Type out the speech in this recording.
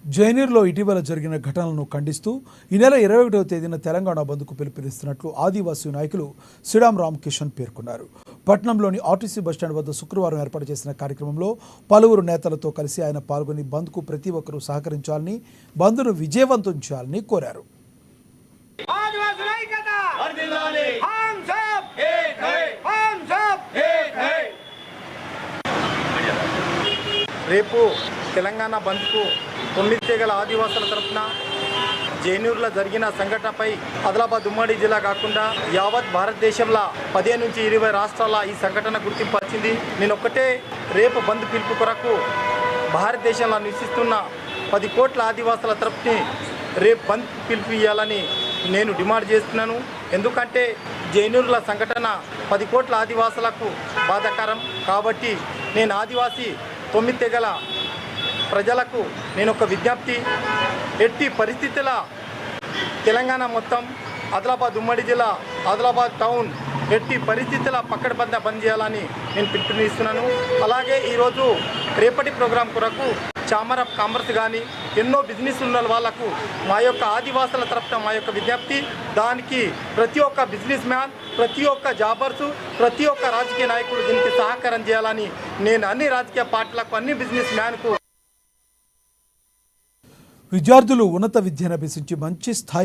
జైనూరులో ఇటీవల జరిగిన ఘటనలను ఖండిస్తూ ఈ నెల 21వ తేదీన తెలంగాణ బంద్కు పిలుపునిస్తున్నట్లు ఆదివాసీ నాయకులు శ్రీరామ్ రామ్ కిషన్ పేర్కొన్నారు. పట్టణంలోని ఆర్టీసీ బస్టాండ్ వద్ద శుక్రవారం ఏర్పాటు చేసిన కార్యక్రమంలో పలువురు నేతలతో కలిసి ఆయన పాల్గొని బంద్కు ప్రతి ఒక్కరూ సహకరించాలని, బంద్ను విజయవంతం చేయాలని కోరారు. రేపు తెలంగాణ బంద్కు 9 తెగల ఆదివాసుల తరఫున జైనూరులో జరిగిన సంఘటనపై ఆదిలాబాద్ ఉమ్మడి జిల్లా కాకుండా యావత్ భారతదేశంలో 15 నుంచి 20 రాష్ట్రాల ఈ సంఘటన గుర్తింపు వచ్చింది. నేను ఒక్కటే రేపు బంద్ పిలుపు కొరకు భారతదేశంలో నివసిస్తున్న 10 కోట్ల ఆదివాసుల తరఫుని రేపు బంద్ పిలుపు ఇవ్వాలని నేను డిమాండ్ చేస్తున్నాను. ఎందుకంటే జైనూరుల సంఘటన 10 కోట్ల ఆదివాసులకు బాధాకరం కాబట్టి నేను ఆదివాసీ 9 తెగల ప్రజలకు నేను ఒక విజ్ఞప్తి, ఎట్టి పరిస్థితుల తెలంగాణ మొత్తం ఆదిలాబాద్ ఉమ్మడి జిల్లా ఆదిలాబాద్ టౌన్ ఎట్టి పరిస్థితుల పక్కడబంద బంద్ చేయాలని నేను పిలుపునిస్తున్నాను. అలాగే ఈరోజు రేపటి ప్రోగ్రాం కొరకు ఛాంబర్ ఆఫ్ కామర్స్ కానీ ఎన్నో బిజినెస్ ఉన్న వాళ్ళకు మా యొక్క ఆదివాసుల తరఫున మా యొక్క విజ్ఞప్తి, దానికి ప్రతి ఒక్క బిజినెస్ మ్యాన్, ప్రతి ఒక్క జాబర్సు, ప్రతి ఒక్క రాజకీయ నాయకుడు దీనికి సహకారం చేయాలని నేను అన్ని రాజకీయ పార్టీలకు, అన్ని బిజినెస్ మ్యాన్కు విద్యార్థులు ఉన్నత విద్యను అభ్యసించి మంచి స్థాయి